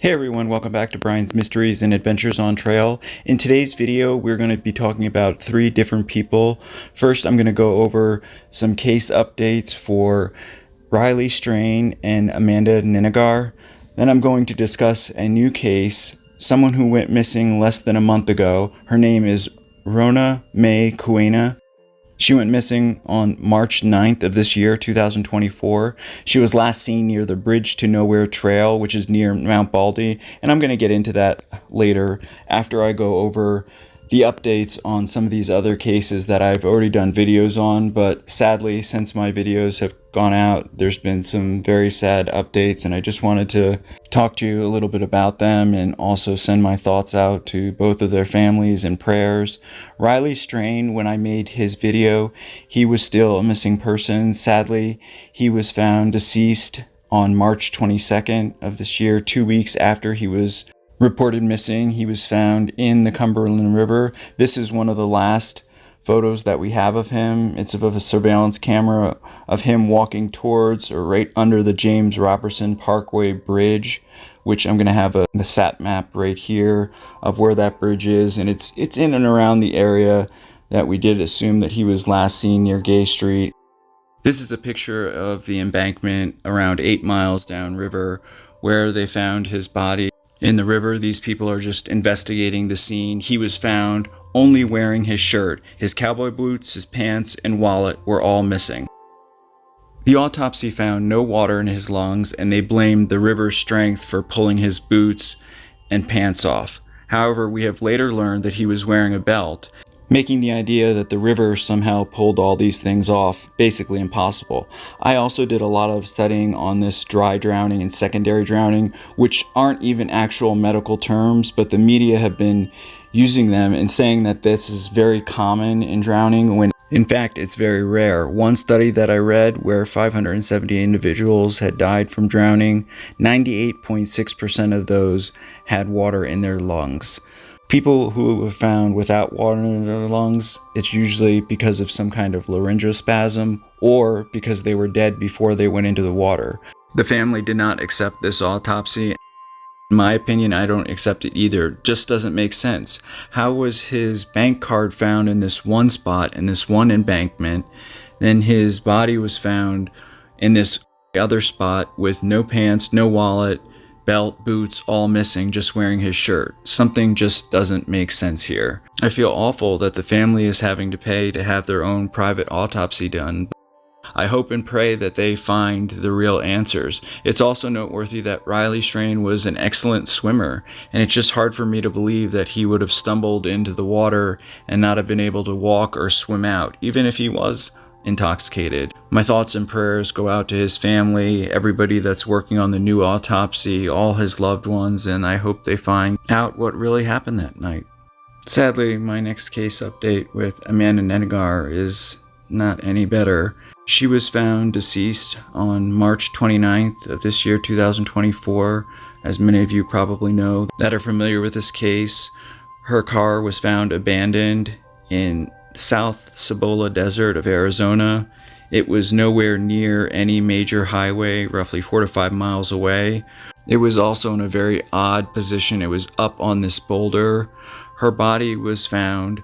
Hey everyone, welcome back to Brian's Mysteries and Adventures on Trail. In today's video, we're going to be talking about 3 different people. First, I'm going to go over some case updates for Riley Strain and Amanda Ninegar. Then I'm going to discuss a new case, someone who went missing less than a month ago. Her name is Rona May Cuena. She went missing on March 9th of this year, 2024. She was last seen near the Bridge to Nowhere Trail, which is near Mount Baldy, and I'm going to get into that later after I go over the updates on some of these other cases that I've already done videos on, but sadly, since my videos have gone out, there's been some very sad updates, and I just wanted to talk to you a little bit about them and also send my thoughts out to both of their families and prayers. Riley Strain, when I made his video, he was still a missing person. Sadly, he was found deceased on March 22nd of this year, 2 weeks after he was reported missing. He was found in the Cumberland River. This is one of the last photos that we have of him. It's of a surveillance camera of him walking towards or right under the James Robertson Parkway Bridge, which I'm going to have a sat map right here of where that bridge is, and it's in and around the area that we did assume that he was last seen near Gay Street. This is a picture of the embankment around 8 miles downriver where they found his body. In the river, these people are just investigating the scene. He was found only wearing his shirt. His cowboy boots, his pants, and wallet were all missing. The autopsy found no water in his lungs, and they blamed the river's strength for pulling his boots and pants off. However, we have later learned that he was wearing a belt, making the idea that the river somehow pulled all these things off basically impossible. I also did a lot of studying on this dry drowning and secondary drowning, which aren't even actual medical terms, but the media have been using them and saying that this is very common in drowning, when in fact it's very rare. One study that I read where 570 individuals had died from drowning, 98.6% of those had water in their lungs. People who were found without water in their lungs, it's usually because of some kind of laryngospasm or because they were dead before they went into the water. The family did not accept this autopsy. In my opinion, I don't accept it either. It just doesn't make sense. How was his bank card found in this one spot, in this one embankment, then his body was found in this other spot with no pants, no wallet, belt, boots, all missing, just wearing his shirt? Something just doesn't make sense here. I feel awful that the family is having to pay to have their own private autopsy done. I hope and pray that they find the real answers. It's also noteworthy that Riley Strain was an excellent swimmer, and it's just hard for me to believe that he would have stumbled into the water and not have been able to walk or swim out, even if he was intoxicated. My thoughts and prayers go out to his family, everybody that's working on the new autopsy, all his loved ones, and I hope they find out what really happened that night. Sadly, my next case update with Amanda Ninegar is not any better. She was found deceased on March 29th of this year, 2024. As many of you probably know that are familiar with this case, her car was found abandoned in South Cibola Desert of Arizona. It was nowhere near any major highway, roughly 4 to 5 miles away. It was also in a very odd position. It was up on this boulder. Her body was found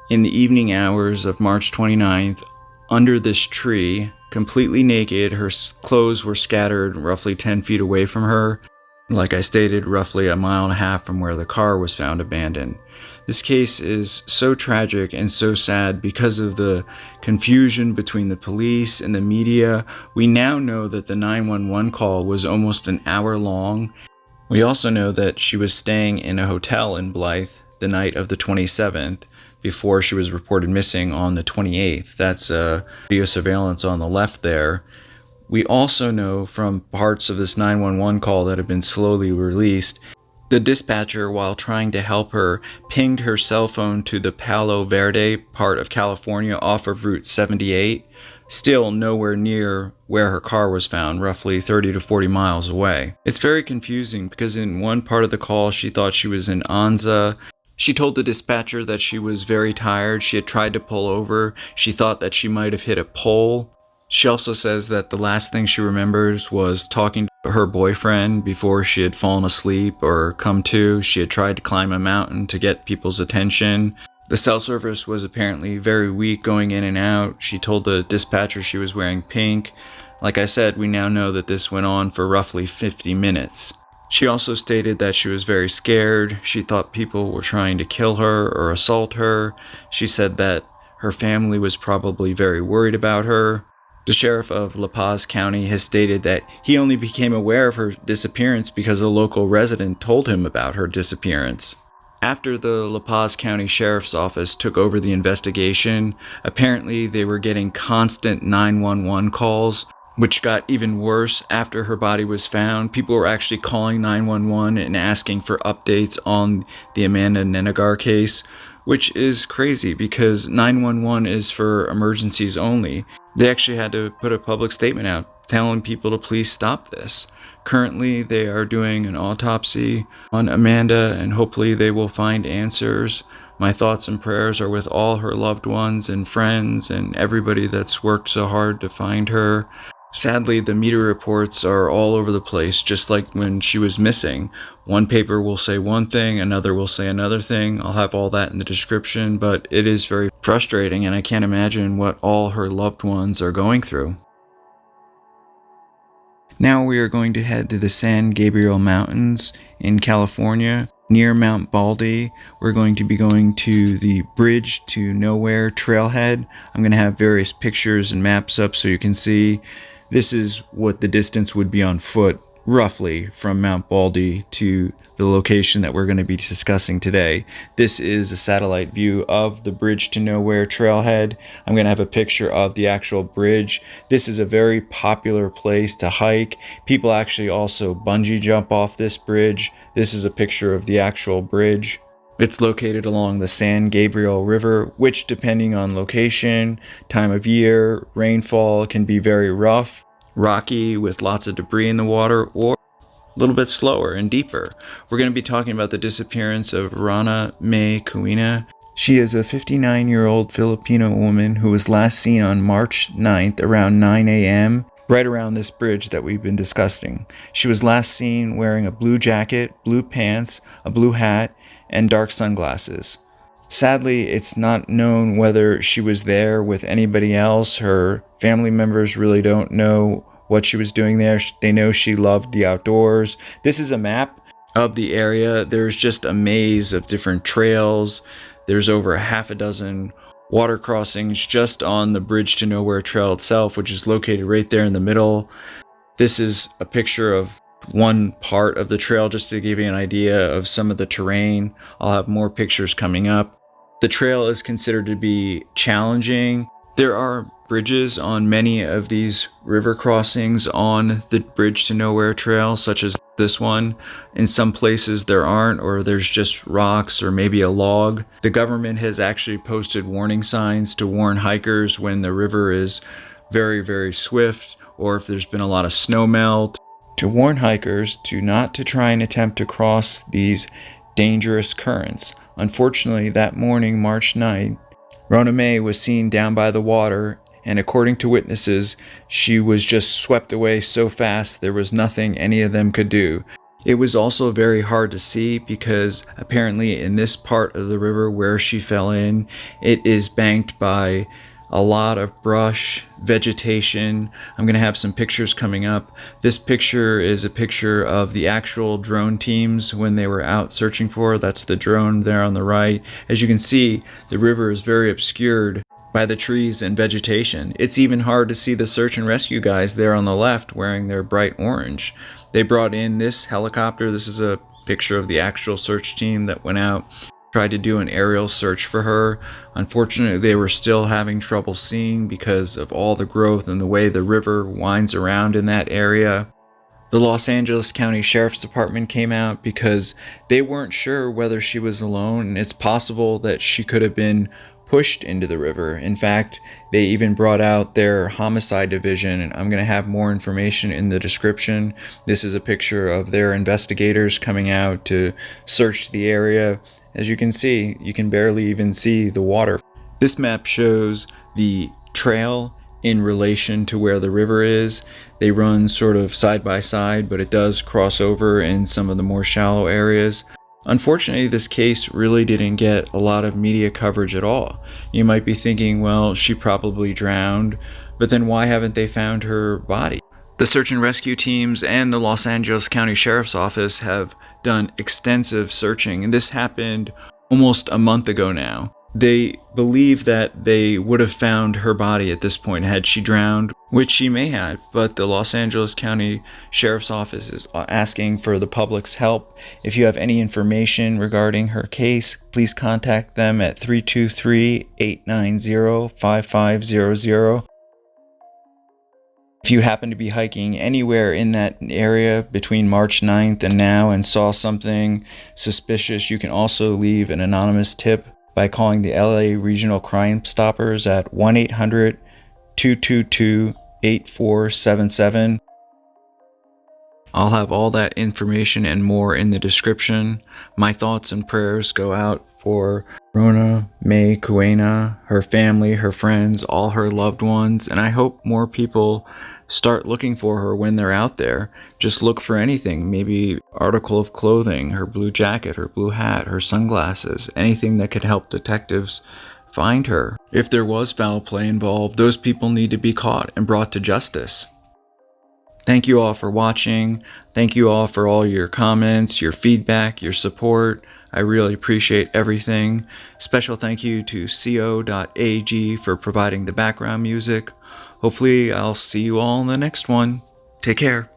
in the evening hours of March 29th under this tree, completely naked. Her clothes were scattered roughly 10 feet away from her. Like I stated, roughly 1.5 miles from where the car was found abandoned. This case is so tragic and so sad because of the confusion between the police and the media. We now know that the 911 call was almost an hour long. We also know that she was staying in a hotel in Blythe the night of the 27th before she was reported missing on the 28th. That's video surveillance on the left there. We also know from parts of this 911 call that have been slowly released, the dispatcher, while trying to help her, pinged her cell phone to the Palo Verde part of California off of Route 78, still nowhere near where her car was found, roughly 30 to 40 miles away. It's very confusing because in one part of the call she thought she was in Anza. She told the dispatcher that she was very tired. She had tried to pull over. She thought that she might have hit a pole. She also says that the last thing she remembers was talking her boyfriend before she had fallen asleep or come to. She had tried to climb a mountain to get people's attention. The cell service was apparently very weak going in and out. She told the dispatcher she was wearing pink. Like I said, we now know that this went on for roughly 50 minutes. She also stated that she was very scared. She thought people were trying to kill her or assault her. She said that her family was probably very worried about her. The sheriff of La Paz County has stated that he only became aware of her disappearance because a local resident told him about her disappearance. After the La Paz County Sheriff's Office took over the investigation, apparently they were getting constant 911 calls, which got even worse after her body was found. People were actually calling 911 and asking for updates on the Amanda Nenegar case, which is crazy because 911 is for emergencies only. They actually had to put a public statement out telling people to please stop this. Currently, they are doing an autopsy on Amanda, and hopefully they will find answers. My thoughts and prayers are with all her loved ones and friends and everybody that's worked so hard to find her. Sadly, the media reports are all over the place, just like when she was missing. One paper will say one thing, another will say another thing. I'll have all that in the description, but it is very frustrating, and I can't imagine what all her loved ones are going through. Now we are going to head to the San Gabriel Mountains in California. Near Mount Baldy, we're going to be going to the Bridge to Nowhere trailhead. I'm going to have various pictures and maps up so you can see. This is what the distance would be on foot, roughly, from Mount Baldy to the location that we're going to be discussing today. This is a satellite view of the Bridge to Nowhere trailhead. I'm going to have a picture of the actual bridge. This is a very popular place to hike. People actually also bungee jump off this bridge. This is a picture of the actual bridge. It's located along the San Gabriel River, which, depending on location, time of year, rainfall, can be very rough, rocky with lots of debris in the water, or a little bit slower and deeper. We're going to be talking about the disappearance of Rona May Cuena. She is a 59-year-old Filipino woman who was last seen on March 9th around 9 a.m., right around this bridge that we've been discussing. She was last seen wearing a blue jacket, blue pants, a blue hat, and dark sunglasses. Sadly, it's not known whether she was there with anybody else. Her family members really don't know what she was doing there. They know she loved the outdoors. This is a map of the area. There's just a maze of different trails. There's over half a dozen water crossings just on the Bridge to Nowhere trail itself, which is located right there in the middle. This is a picture of one part of the trail just to give you an idea of some of the terrain. I'll have more pictures coming up. The trail is considered to be challenging. There are bridges on many of these river crossings on the Bridge to Nowhere trail, such as this one. In some places there aren't, or there's just rocks or maybe a log. The government has actually posted warning signs to warn hikers when the river is very, very swift, or if there's been a lot of snow melt, to warn hikers not to try and attempt to cross these dangerous currents. Unfortunately, that morning, March 9th, Rona May was seen down by the water, and according to witnesses, she was just swept away so fast there was nothing any of them could do. It was also very hard to see because apparently in this part of the river where she fell in, it is banked by a lot of brush, vegetation. I'm going to have some pictures coming up. This picture is a picture of the actual drone teams when they were out searching for her. That's the drone there on the right. As you can see, the river is very obscured by the trees and vegetation. It's even hard to see the search and rescue guys there on the left wearing their bright orange. They brought in this helicopter. This is a picture of the actual search team that went out, tried to do an aerial search for her. Unfortunately, they were still having trouble seeing because of all the growth and the way the river winds around in that area. The Los Angeles County Sheriff's Department came out because they weren't sure whether she was alone, and it's possible that she could have been pushed into the river. In fact, they even brought out their homicide division, and I'm going to have more information in the description. This is a picture of their investigators coming out to search the area. As you can see, you can barely even see the water. This map shows the trail in relation to where the river is. They run sort of side by side, but it does cross over in some of the more shallow areas. Unfortunately, this case really didn't get a lot of media coverage at all. You might be thinking, well, she probably drowned, but then why haven't they found her body? The search and rescue teams and the Los Angeles County Sheriff's Office have done extensive searching, and this happened almost a month ago now. They believe that they would have found her body at this point had she drowned, which she may have, but the Los Angeles County Sheriff's Office is asking for the public's help. If you have any information regarding her case, please contact them at 323-890-5500. If you happen to be hiking anywhere in that area between March 9th and now and saw something suspicious, you can also leave an anonymous tip by calling the LA Regional Crime Stoppers at 1-800-222-8477. I'll have all that information and more in the description. My thoughts and prayers go out for Rona May Cuena, her family, her friends, all her loved ones, and I hope more people start looking for her when they're out there. Just look for anything, maybe article of clothing, her blue jacket, her blue hat, her sunglasses, anything that could help detectives find her. If there was foul play involved, those people need to be caught and brought to justice. Thank you all for watching. Thank you all for all your comments, your feedback, your support. I really appreciate everything. Special thank you to co.ag for providing the background music. Hopefully I'll see you all in the next one. Take care.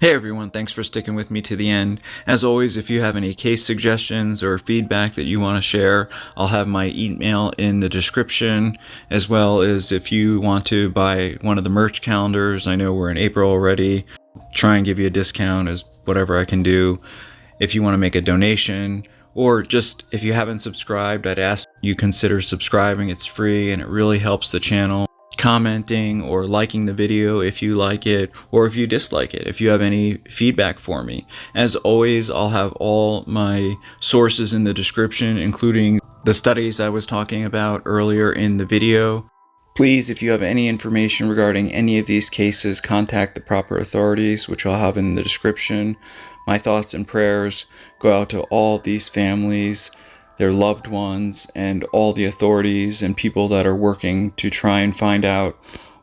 Hey everyone, thanks for sticking with me to the end. As always, if you have any case suggestions or feedback that you want to share, I'll have my email in the description, as well as if you want to buy one of the merch calendars. I know we're in April already. Try and give you a discount as whatever I can do. If you want to make a donation, or just if you haven't subscribed, I'd ask you consider subscribing. It's free and it really helps the channel. Commenting or liking the video if you like it or if you dislike it, if you have any feedback for me. As always, I'll have all my sources in the description, including the studies I was talking about earlier in the video. Please, if you have any information regarding any of these cases, contact the proper authorities, which I'll have in the description. My thoughts and prayers go out to all these families, their loved ones, and all the authorities and people that are working to try and find out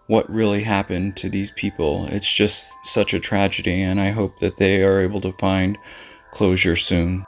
what really happened to these people. It's just such a tragedy, and I hope that they are able to find closure soon.